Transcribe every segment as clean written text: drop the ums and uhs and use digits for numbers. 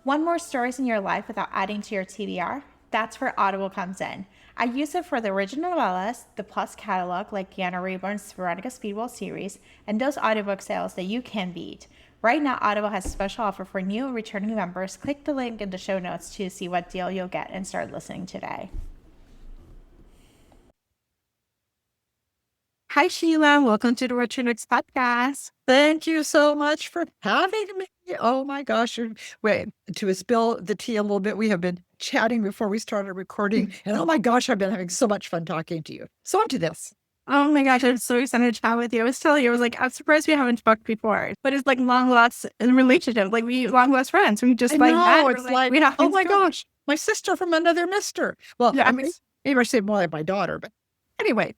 Want more stories in your life without adding to your TBR? That's where Audible comes in. I use it for the original novellas, the Plus catalog like Sheila Roberts' Veronica Speedwell series, and those audiobook sales that you can beat. Right now, Audible has a special offer for new and returning members. Click the link in the show notes to see what deal you'll get and start listening today. Hi, Sheila. Welcome to the Retro Nerds podcast. Thank you so much for having me. Oh my gosh. Wait, to spill the tea a little bit, we have been chatting before we started recording. And oh my gosh, I've been having so much fun talking to you. So on to this. Oh my gosh, I'm so excited to chat with you. I was telling you, I was like, I'm surprised we haven't talked before. But it's like long lost in relationship. Like we long lost friends. We just I like know, met. it's like, we oh my gosh, my sister from another mister. Well, Yeah. I mean, maybe I say more like my daughter, but anyway.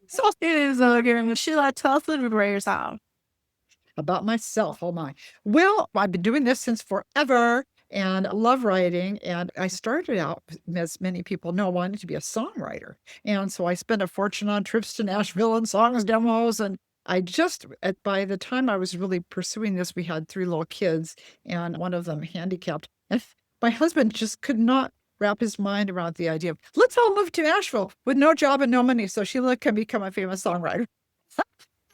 So it is okay. Sheila, tell us a little bit about yourself. About myself, oh my. Well, I've been doing this since forever and I love writing. And I started out, as many people know, wanting to be a songwriter. And so I spent a fortune on trips to Nashville and songs demos. And by the time I was really pursuing this, we had 3 little kids and one of them handicapped. And my husband just could not wrap his mind around the idea of, let's all move to Nashville with no job and no money so Sheila can become a famous songwriter.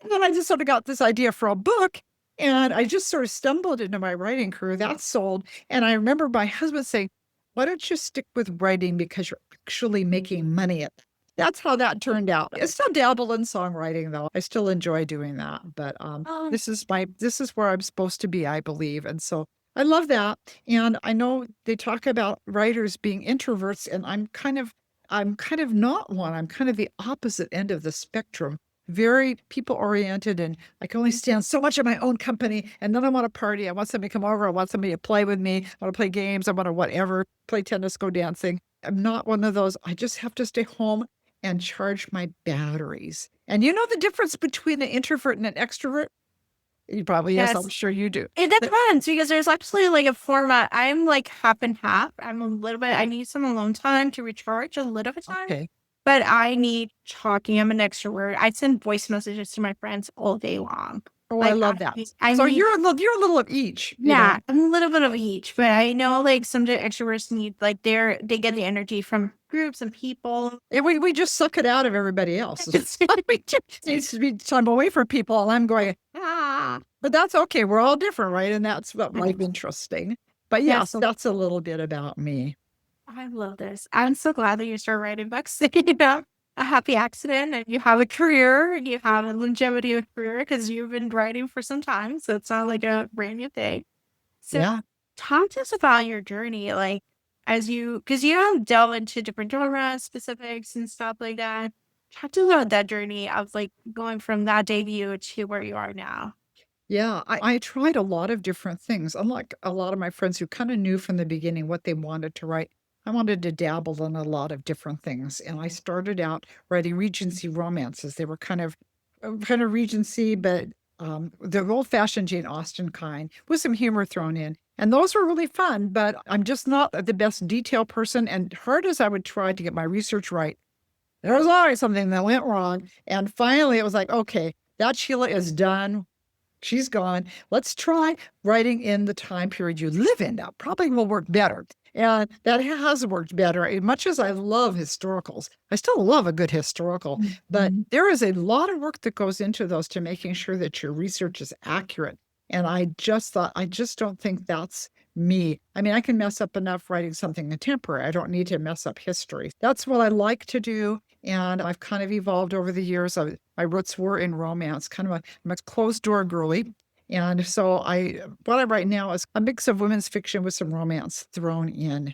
And then I just sort of got this idea for a book and I just sort of stumbled into my writing career. That sold. And I remember my husband saying, why don't you stick with writing because you're actually making money at it? That's how that turned out. I still dabble in songwriting though. I still enjoy doing that. But this is where I'm supposed to be, I believe. And so I love that. And I know they talk about writers being introverts, and I'm kind of not one. I'm kind of the opposite end of the spectrum. Very people oriented, and I can only stand so much of my own company. And then I want to party. I want somebody to come over. I want somebody to play with me. I want to play games. I want to whatever, play tennis, go dancing. I'm not one of those. I just have to stay home and charge my batteries. And you know the difference between an introvert and an extrovert? You probably, yes, I'm sure you do. It depends because there's actually like a format. I'm like half and half. I'm a little bit, I need some alone time to recharge a little bit of time. Okay. But I need talking. I'm an extrovert. I send voice messages to my friends all day long. Oh, Like, I love that. I So need- you're a little of each. you yeah, know? I'm a little bit of each, but I know like some extroverts need like they get the energy from groups and people. And we just suck it out of everybody else. We just needs to be time away from people. And I'm going, but that's okay. We're all different, right? And that's what might be interesting. But yes, that's a little bit about me. I love this. I'm so glad that you started writing books. You know, a happy accident, and you have a career, and you have a longevity of career because you've been writing for some time. So it's not like a brand new thing. So Yeah. talk to us about your journey, like because you delve into different genre specifics and stuff like that. Talk to us about that journey of like going from that debut to where you are now. Yeah, I tried a lot of different things. Unlike a lot of my friends who kind of knew from the beginning what they wanted to write, I wanted to dabble in a lot of different things. And I started out writing Regency romances. They were kind of Regency, but the old-fashioned Jane Austen kind with some humor thrown in. And those were really fun, but I'm just not the best detail person. And hard as I would try to get my research right, there was always something that went wrong. And finally, it was like, okay, that Sheila is done. She's gone. Let's try writing in the time period you live in now. Probably will work better. And that has worked better. As much as I love historicals, I still love a good historical, but there is a lot of work that goes into those to making sure that your research is accurate. And I just don't think that's me. I mean, I can mess up enough writing something contemporary. I don't need to mess up history. That's what I like to do. And I've kind of evolved over the years. My roots were in romance, I'm a closed door girly. And so what I write now is a mix of women's fiction with some romance thrown in.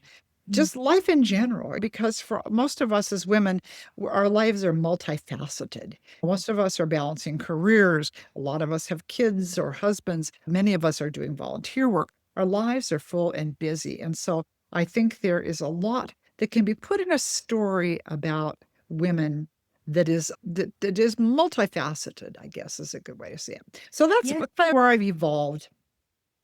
Just life in general, because for most of us as women, our lives are multifaceted. Most of us are balancing careers. A lot of us have kids or husbands. Many of us are doing volunteer work. Our lives are full and busy. And so I think there is a lot that can be put in a story about women that is multifaceted, I guess is a good way to say it. So that's where I've evolved.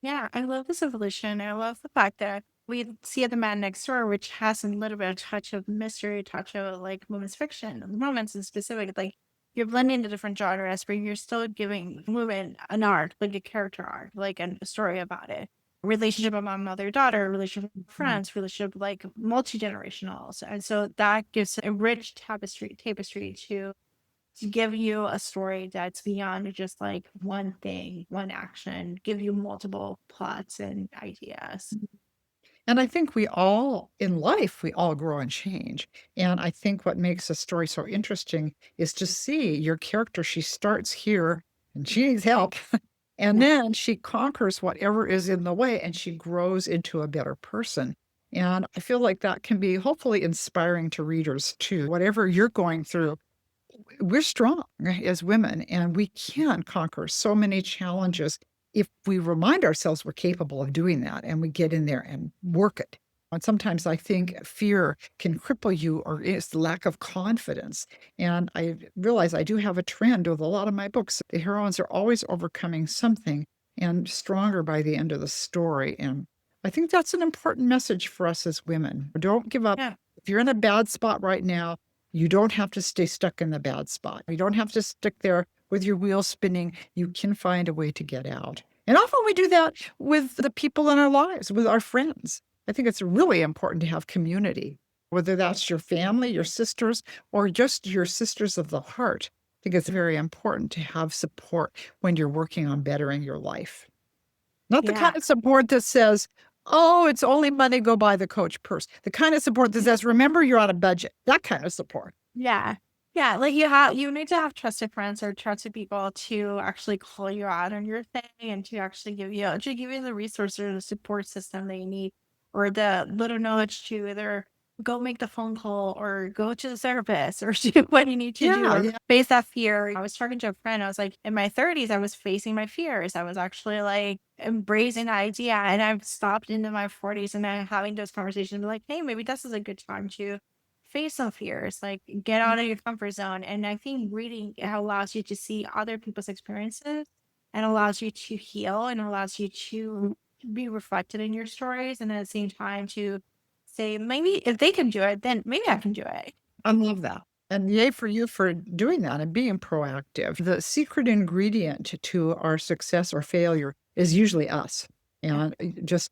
Yeah, I love this evolution. I love the fact that we see The Man Next Door, which has a little bit of touch of mystery, touch of like women's fiction, romance in specific. Like you're blending the different genres, but you're still giving women an arc, like a character arc, like a story about it. relationship among mother-daughter, relationship with friends, relationship like multi-generational. And so that gives a rich tapestry to give you a story that's beyond just like one thing, one action, give you multiple plots and ideas. And I think we all in life, we all grow and change. And I think what makes a story so interesting is to see your character. She starts here and she needs help. And Yeah. then she conquers whatever is in the way and she grows into a better person. And I feel like that can be hopefully inspiring to readers too. Whatever you're going through, we're strong as women and we can conquer so many challenges if we remind ourselves we're capable of doing that and we get in there and work it. And sometimes I think fear can cripple you or it's lack of confidence. And I realize I do have a trend with a lot of my books. The heroines are always overcoming something and stronger by the end of the story. And I think that's an important message for us as women. Don't give up. Yeah. If you're in a bad spot right now, you don't have to stay stuck in the bad spot. You don't have to stick there with your wheels spinning. You can find a way to get out. And often we do that with the people in our lives, with our friends. I think it's really important to have community, whether that's your family, your sisters, or just your sisters of the heart. I think it's very important to have support when you're working on bettering your life. Not the Yeah. kind of support that says, oh, it's only money, go buy the Coach purse. The kind of support that says, remember, you're on a budget. That kind of support. Yeah. Yeah. Like you need to have trusted friends or trusted people to actually call you out on your thing and to actually give you the resources or the support system that you need or the little knowledge to either go make the phone call or go to the therapist or do what you need to do Yeah, or yeah. face that fear. I was talking to a friend. I was like, in my 30s, I was facing my fears. I was actually like embracing the idea. And I've stopped into my 40s and I'm having those conversations and be like, hey, maybe this is a good time to face some fears, like get out of your comfort zone. And I think reading allows you to see other people's experiences and allows you to heal and allows you to be reflected in your stories. And at the same time, to say, maybe if they can do it, then maybe I can do it. I love that. And yay for you for doing that and being proactive. The secret ingredient to our success or failure is usually us. Yeah. And just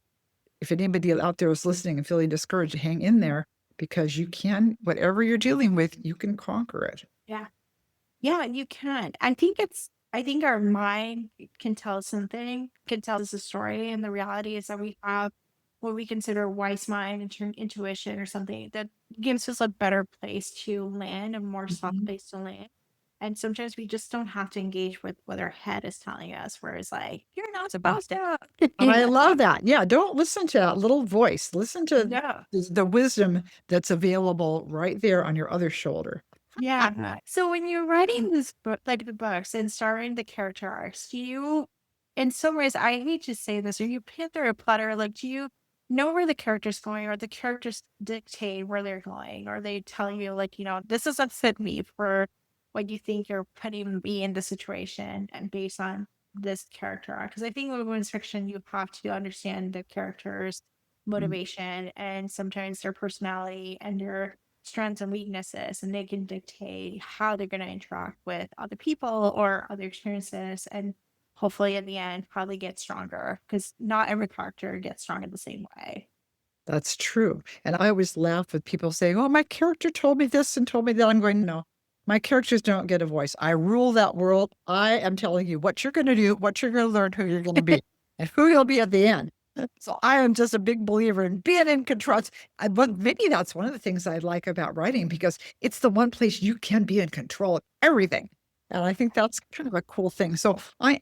if anybody out there is listening and feeling discouraged, hang in there because you can, whatever you're dealing with, you can conquer it. Yeah. Yeah, you can. I think our mind can tell something, can tell us a story, and the reality is that we have what we consider wise mind and intuition or something that gives us a better place to land, a more soft Mhm. place to land. And sometimes we just don't have to engage with what our head is telling us, where it's like, you're not supposed to. I love that. Yeah, don't listen to that little voice. Listen to No. the wisdom that's available right there on your other shoulder. Yeah. So when you're writing this book, like the books and starting the character arcs, do you, in some ways, I hate to say this, or you put through a platter, like, do you know where the character's going, or the characters dictate where they're going, or they tell you, like, this doesn't fit me for what you think you're putting me in the situation and based on this character arc? Because I think with women's fiction, you have to understand the characters' Mm. motivation and sometimes their personality and their strengths and weaknesses, and they can dictate how they're going to interact with other people or other experiences, and hopefully in the end how they get stronger, because not every character gets strong in the same way. That's true. And I always laugh with people saying, oh, my character told me this and told me that. I'm going, no, my characters don't get a voice. I rule that world. I am telling you what you're going to do, what you're going to learn, who you're going to be, and who you'll be at the end. So I am just a big believer in being in control. But maybe that's one of the things I like about writing because it's the one place you can be in control of everything. And I think that's kind of a cool thing. So I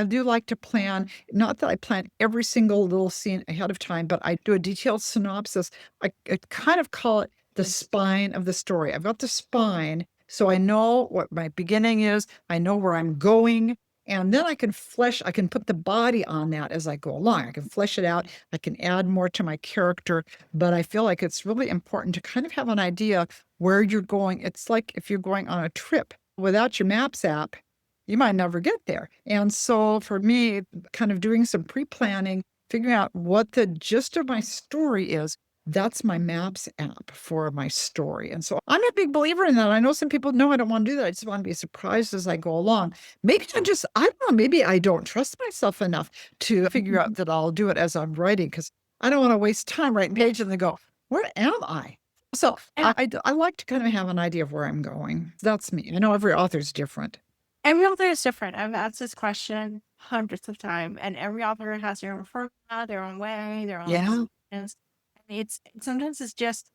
do like to plan, not that I plan every single little scene ahead of time, but I do a detailed synopsis. I kind of call it the spine of the story. I've got the spine, so I know what my beginning is, I know where I'm going, and then I can put the body on that as I go along. I can flesh it out, I can add more to my character, but I feel like it's really important to kind of have an idea where you're going. It's like if you're going on a trip without your Maps app, you might never get there. And so for me, kind of doing some pre planning, figuring out what the gist of my story is, that's my maps app for my story. And so I'm a big believer in that. I know some people know I don't want to do that. I just want to be surprised as I go along. Maybe I don't know, maybe I don't trust myself enough to figure out that I'll do it as I'm writing because I don't want to waste time writing pages and then go, where am I? So I like to kind of have an idea of where I'm going. That's me. I know every author's different. Every author is different. I've asked this question hundreds of times, and every author has their own formula, their own way, their own Yeah. experience. And it's sometimes it's just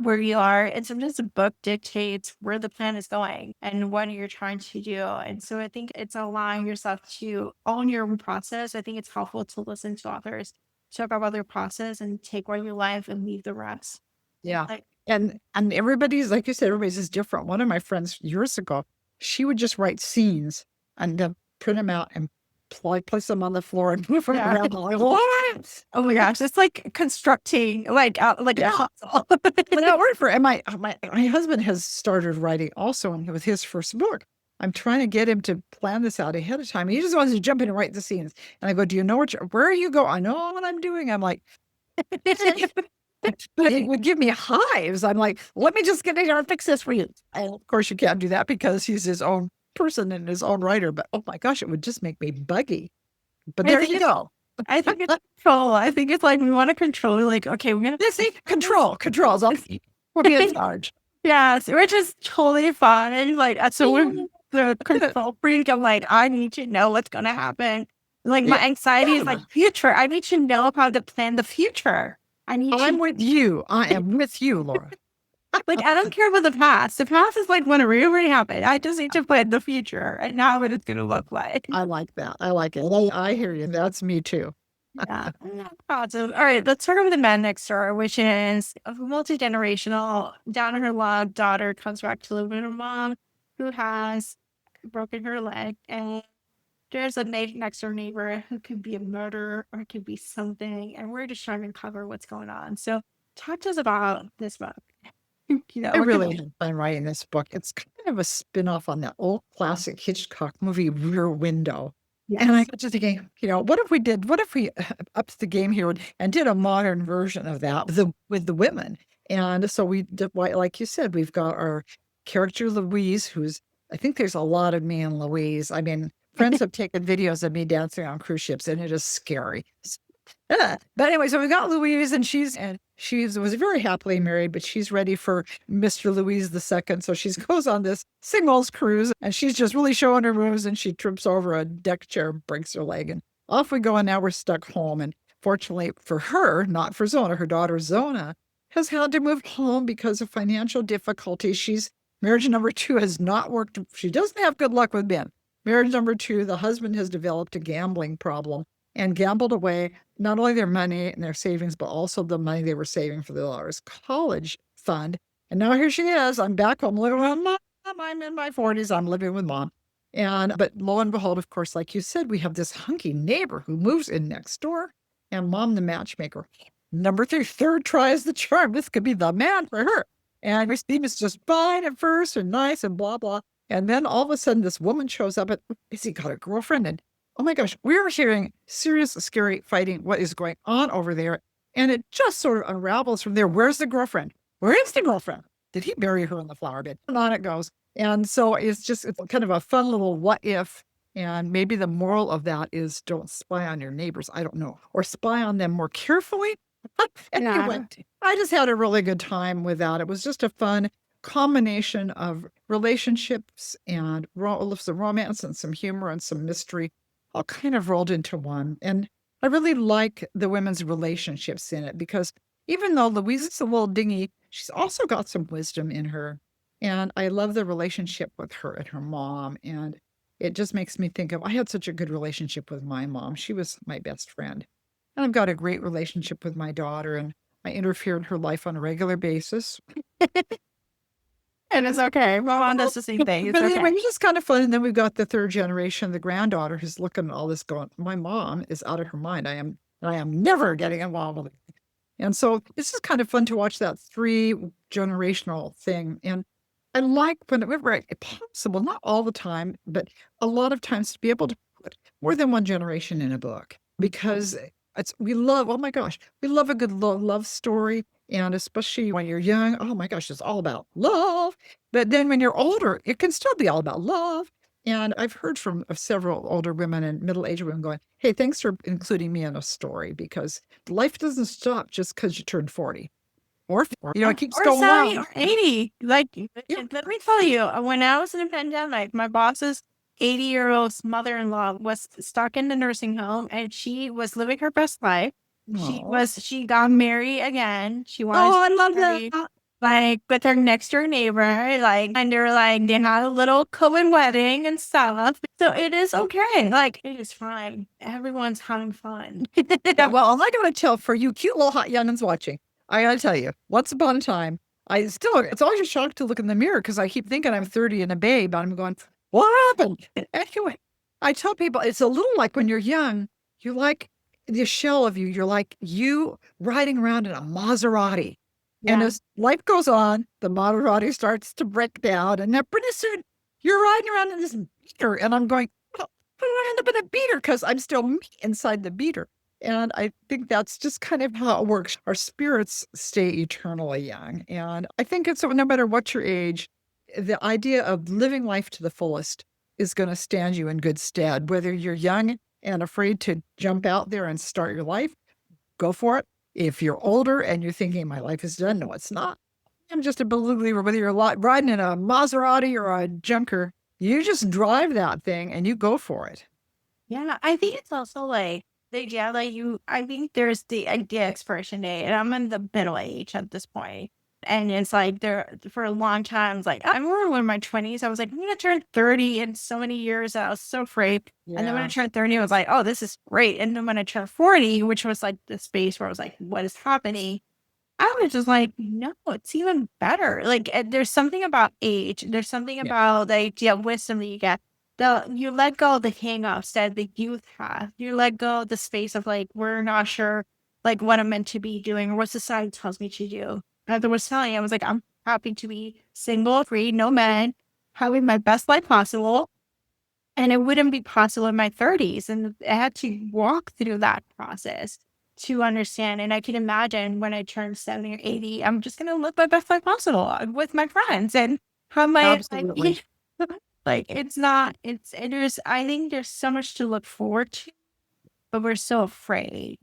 where you are, and sometimes the book dictates where the plan is going and what you're trying to do. And so I think it's allowing yourself to own your own process. I think it's helpful to listen to authors talk about their process and take what you like and leave the rest. Yeah. Like, And everybody's, like you said, everybody's is different. One of my friends years ago, she would just write scenes and then print them out and place them on the floor and move them Yeah. around. I'm like, what? oh my gosh, it's like constructing like a Yeah. puzzle. But that worked for, and my husband has started writing also with his first book. I'm trying to get him to plan this out ahead of time. He just wants to jump in and write the scenes. And I go, do you know where you go? I know what I'm doing. I'm like, but it would give me hives. I'm like, let me just get in here and fix this for you. And of course, you can't do that because he's his own person and his own writer. But oh my gosh, it would just make me buggy. But there you go. I think it's control. I think it's like we want to control. Like, okay, we're gonna See, controls. We'll be in charge. yes, which is totally fun. And like, so we're the control freak. I'm like, I need to know what's gonna happen. Like my anxiety is like future. I need to know how to plan the future. I'm with you. I am with you, Laura. Like, I don't care about the past. The past is like when it really happened. I just need to plan the future and now what it's going to look like. I like that. I like it. I hear you. That's me too. Yeah. Awesome. All right. Let's talk about the man next door, which is a multi-generational. Down on her luck, daughter comes back to live with her mom who has broken her leg. And there's a next door neighbor who could be a murderer or it could be something. And we're just trying to uncover what's going on. So talk to us about this book. I really had fun writing this book. It's kind of a spin-off on that old classic Hitchcock movie, Rear Window. Yes. And I got just thinking, what if we upped the game here and did a modern version of that with the women? And so we did, like you said, we've got our character Louise, I think there's a lot of me and Louise. I mean, friends have taken videos of me dancing on cruise ships, and it is scary. But anyway, so we got Louise, and she was very happily married, but she's ready for Mr. Louise II. So she goes on this singles cruise, and she's just really showing her moves, and she trips over a deck chair, breaks her leg, and off we go. And now we're stuck home. And fortunately for her, not for Zona, her daughter Zona has had to move home because of financial difficulties. Marriage number 2 has not worked. She doesn't have good luck with men. Marriage number 2, the husband has developed a gambling problem and gambled away not only their money and their savings, but also the money they were saving for their daughter's college fund. And now here she is. I'm back home living with mom. I'm in my 40s. I'm living with mom. But lo and behold, of course, like you said, we have this hunky neighbor who moves in next door, and mom, the matchmaker. Number 3, third try is the charm. This could be the man for her. And Christine is just fine at first and nice and blah, blah. And then all of a sudden, this woman shows up. Has he got a girlfriend? And oh my gosh, we're hearing serious, scary fighting. What is going on over there? And it just sort of unravels from there. Where's the girlfriend? Where is the girlfriend? Did he bury her in the flower bed? And on it goes. And so it's kind of a fun little what if. And maybe the moral of that is don't spy on your neighbors. I don't know. Or spy on them more carefully. Anyway, I just had a really good time with that. It was just a fun combination of relationships and some romance and some humor and some mystery, all kind of rolled into one. And I really like the women's relationships in it because even though Louise is a little dingy, she's also got some wisdom in her. And I love the relationship with her and her mom. And it just makes me think of, I had such a good relationship with my mom. She was my best friend. And I've got a great relationship with my daughter, and I interfere in her life on a regular basis. And it's okay. Mom does the same thing. It's But okay. anyway, it's just kind of fun. And then we've got the third generation, the granddaughter, who's looking at all this going, my mom is out of her mind. I am never getting involved with it. And so it's just kind of fun to watch that 3-generational thing. And I like whenever it's possible, not all the time, but a lot of times to be able to put more than one generation in a book because we love a good love story. And especially when you're young, oh my gosh, it's all about love. But then when you're older, it can still be all about love. And I've heard from several older women and middle-aged women going, hey, thanks for including me in a story because life doesn't stop just because you turned 40 or, it keeps Or going 70 on. or 80. Like, Yeah. let me tell you, when I was in a pandemic, my boss's 80-year-old mother-in-law was stuck in the nursing home and she was living her best life. Oh, She got married again. She wanted oh, to I get love married, that. like, with her next door neighbor. Like, and they're like, they had a little COVID wedding and stuff. So it is okay. Like, it is fine. Everyone's having fun. Yeah, well, I'm not going to tell for you cute little hot youngins watching. I got to tell you, once upon a time, it's always a shock to look in the mirror because I keep thinking I'm 30 and a babe. And I'm going, what happened? Anyway, I tell people it's a little like when you're young, you're like the shell of you. You're like you riding around in a Maserati. And Yeah. as life goes on, the Maserati starts to break down. And then pretty soon you're riding around in this beater. And I'm going, oh, I don't end up in a beater because I'm still me inside the beater. And I think that's just kind of how it works. Our spirits stay eternally young. And I think it's no matter what your age, the idea of living life to the fullest is going to stand you in good stead. Whether you're young and afraid to jump out there and start your life, go for it. If you're older and you're thinking, my life is done, no, it's not. I'm just a believer, whether you're riding in a Maserati or a junker, you just drive that thing and you go for it. Yeah, I think it's also like I think there's the idea expiration date, and I'm in the middle age at this point. And it's like there for a long time, it's like I remember in my 20s, I was like, I'm gonna turn 30 in so many years. And I was so afraid. And then when I Yeah. turned 30, I was like, oh, this is great. And then when I turned 40, which was like the space where I was like, what is happening? I was just like, no, it's even better. Like, there's something about age. There's something Yeah. about the idea of wisdom that you get. You let go of the hang-ups that the youth have. You let go of the space of like, we're not sure like what I'm meant to be doing or what society tells me to do. As I was telling you, I was like, I'm happy to be single, free, no men, having my best life possible. And it wouldn't be possible in my 30s. And I had to walk through that process to understand. And I can imagine when I turn 70 or 80, I'm just going to live my best life possible with my friends and have my, Absolutely. like, it's not, I think there's so much to look forward to, but we're so afraid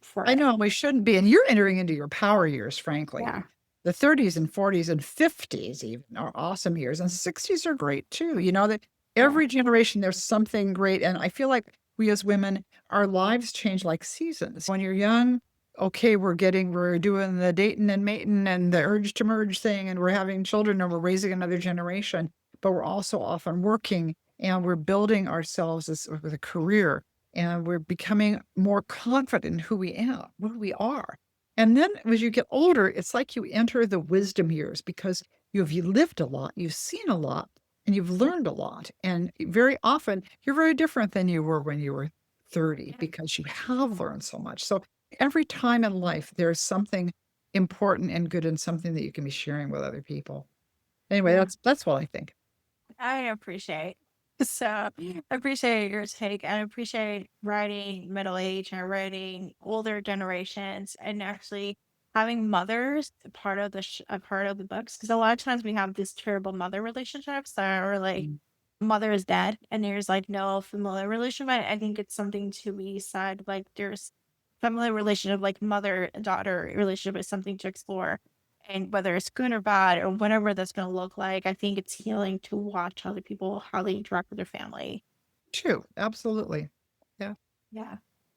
for I it. know we shouldn't be. And you're entering into your power years, frankly. Yeah. The 30s and 40s and 50s even are awesome years. And 60s are great too. That Yeah. every generation there's something great. And I feel like we as women, our lives change like seasons. When you're young, okay, we're doing the dating and mating and the urge to merge thing, and we're having children and we're raising another generation. But we're also often working and we're building ourselves with a career, and we're becoming more confident in who we are. And then as you get older, it's like you enter the wisdom years because you've lived a lot, you've seen a lot, and you've learned a lot. And very often you're very different than you were when you were 30 because you have learned so much. So every time in life, there's something important and good and something that you can be sharing with other people. Anyway, Yeah. that's what I think. I appreciate. So I appreciate your take. I appreciate writing middle age and writing older generations and actually having mothers a part of the books because a lot of times we have these terrible mother relationships that are like Mm. mother is dead and there's like no familiar relationship. I think it's something to be said like there's family relationship like mother daughter relationship is something to explore and whether it's good or bad or whatever that's going to look like, I think it's healing to watch other people, how they interact with their family. True. Absolutely. Yeah. Yeah.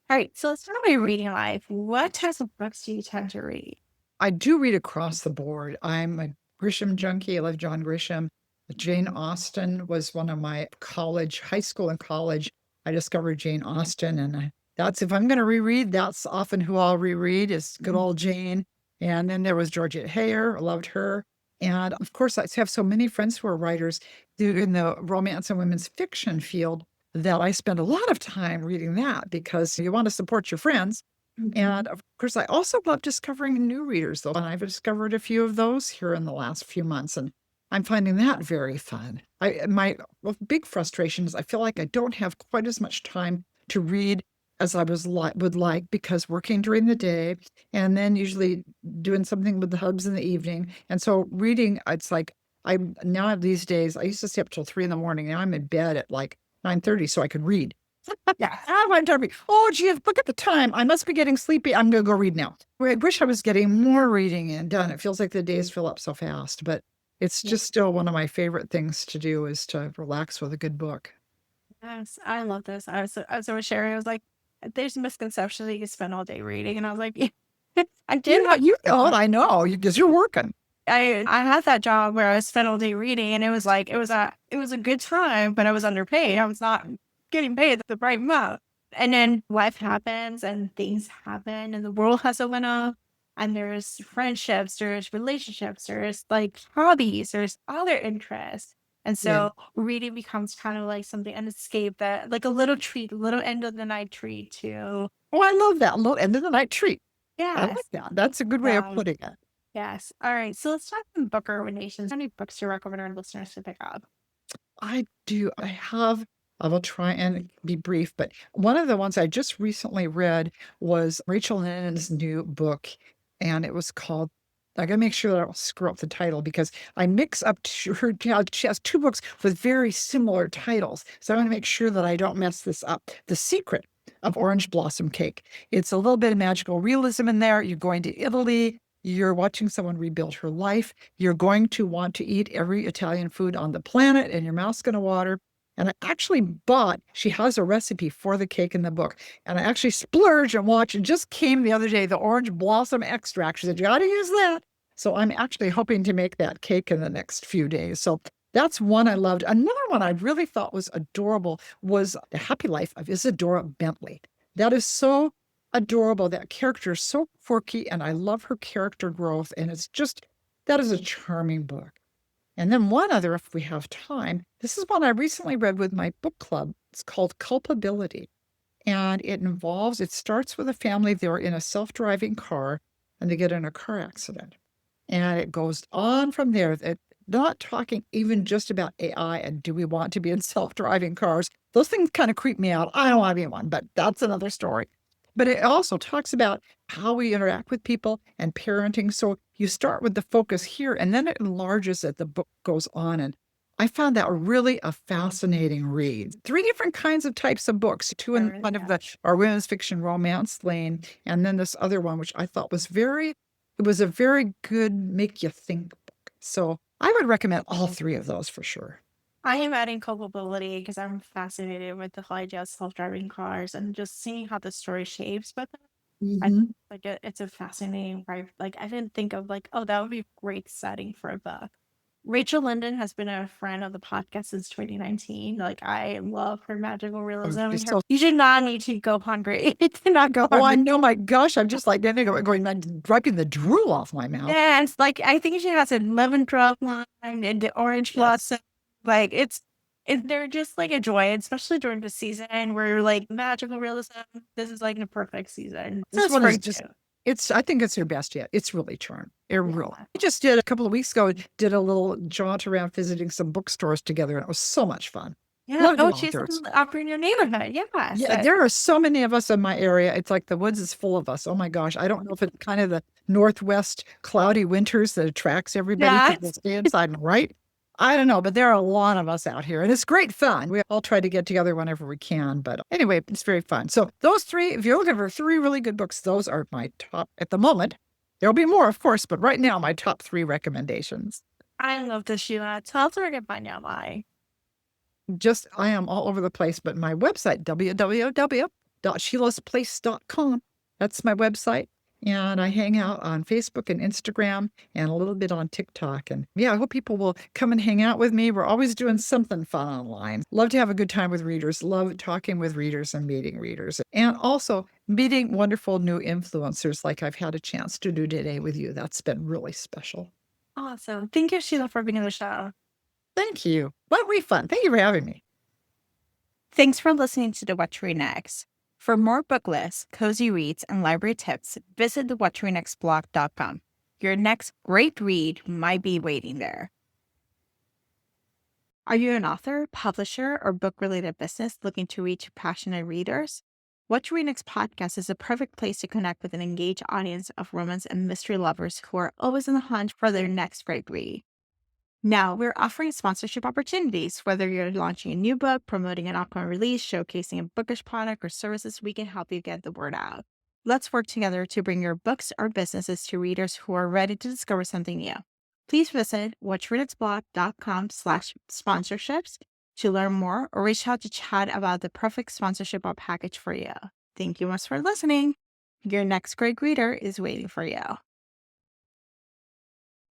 All right. So let's start with your reading life. What types of books do you tend to read? I do read across the board. I'm a Grisham junkie. I love John Grisham. Jane Mhm. Austen was one of my high school and college. I discovered Jane Austen, and that's if I'm going to reread, that's often who I'll reread is good old Jane. And then there was Georgette Heyer. I loved her. And of course, I have so many friends who are writers in the romance and women's fiction field that I spend a lot of time reading that because you want to support your friends. Mhm. And of course, I also love discovering new readers, though. And I've discovered a few of those here in the last few months, and I'm finding that very fun. My big frustration is I feel like I don't have quite as much time to read as I would like, because working during the day and then usually doing something with the hubs in the evening. And so reading, it's like I'm now these days, I used to stay up till 3 in the morning. Now I'm in bed at like 9:30 so I could read. Yeah, I want to read. Oh, gee, look at the time. I must be getting sleepy. I'm going to go read now. I wish I was getting more reading in done. It feels like the days fill up so fast, but it's Yeah. just still one of my favorite things to do is to relax with a good book. Yes, I love this. I was sharing. I was like, "There's a misconception that you spend all day reading," and I was like, "I did have You know it, I know, because you're working. I had that job where I spent all day reading, and it was like it was a good time, but I was underpaid. I was not getting paid the right amount. And then life happens, and things happen, and the world has opened up, and there's friendships, there's relationships, there's like hobbies, there's other interests. And Yeah. so reading becomes kind of like something, an escape that like a little treat, a little end of the night treat to Oh, I love that. Little end of the night treat. I like yes. that. That's a good way of putting it. Yes. All right. So let's talk some book recommendations. How many books do you recommend our listeners to pick up? I do. I will try and be brief, but one of the ones I just recently read was Rachel Lennon's new book, and it was called, I gotta make sure that I don't screw up the title because I mix up she has two books with very similar titles. So I want to make sure that I don't mess this up. The Secret of Orange Blossom Cake. It's a little bit of magical realism in there. You're going to Italy. You're watching someone rebuild her life. You're going to want to eat every Italian food on the planet, and your mouth's going to water. And I actually she has a recipe for the cake in the book. And I actually splurged and watched. It just came the other day, the orange blossom extract. She said, you got to use that. So I'm actually hoping to make that cake in the next few days. So that's one I loved. Another one I really thought was adorable was The Happy Life of Isadora Bentley. That is so adorable. That character is so quirky, and I love her character growth. And it's just, that is a charming book. And then one other, if we have time, this is one I recently read with my book club. It's called Culpability. And it starts with a family. They're in a self-driving car and they get in a car accident. And it goes on from there. Not talking even just about AI and do we want to be in self-driving cars. Those things kind of creep me out. I don't want to be in one, but that's another story. But it also talks about how we interact with people and parenting. So you start with the focus here and then it enlarges as the book goes on. And I found that really a fascinating read. 3 different kinds of types of books, 2 in Really kind of our women's fiction romance lane, and then this other one, which I thought was it was a very good make you think book. So I would recommend all 3 of those for sure. I am adding culpability because I'm fascinated with the idea of self-driving cars and just seeing how the story shapes with it. I think Mhm. like it's a fascinating right. Like I didn't think of like, oh, that would be a great setting for a book. Rachel Linden has been a friend of the podcast since 2019. Like I love her magical Oh, realism she's and her so you should not need to go hungry. to not go Oh, I hungry. know, my gosh, I'm just like going wiping the drool off my mouth. Yeah, it's like I think she has a lemon drop line and the orange Yes. blossom. Like they're just like a joy, especially during the season where you're like magical realism. This is like the perfect season. So This it's one is spring just too. I think it's her best yet. It's really charmed. It really. Yeah. We just did a couple of weeks ago, did a little jaunt around visiting some bookstores together, and it was so much fun. Yeah. Love Oh, new she's authors. up in your neighborhood. Yes. Yeah, there are so many of us in my area. It's like the woods is full of us. Oh my gosh. I don't know if it's kind of the Northwest cloudy winters that attracts everybody because they Yes. stay inside and write. I don't know, but there are a lot of us out here and it's great fun. We all try to get together whenever we can. But anyway, it's very fun. So those 3, if you're looking for 3 really good books, those are my top at the moment. There'll be more, of course, but right now, my top 3 recommendations. I love this, Sheila. Tell us where to find out why. I am all over the place, but my website, www.sheilasplace.com, that's my website. And I hang out on Facebook and Instagram and a little bit on TikTok. And yeah, I hope people will come and hang out with me. We're always doing something fun online. Love to have a good time with readers, love talking with readers and meeting readers. And also meeting wonderful new influencers like I've had a chance to do today with you. That's been really special. Awesome. Thank you, Sheila, for being on the show. Thank you. What refund. Thank you for having me. Thanks for listening to the What to Read Next. For more book lists, cozy reads, and library tips, visit the whattoreadnextblog.com. Your next great read might be waiting there. Are you an author, publisher, or book-related business looking to reach passionate readers? What You Read Next podcast is a perfect place to connect with an engaged audience of romance and mystery lovers who are always on the hunt for their next great read. Now, we're offering sponsorship opportunities. Whether you're launching a new book, promoting an upcoming release, showcasing a bookish product or services, we can help you get the word out. Let's work together to bring your books or businesses to readers who are ready to discover something new. Please visit whatchreaditsblog.com/sponsorships to learn more or reach out to chat about the perfect sponsorship or package for you. Thank you much for listening. Your next great reader is waiting for you.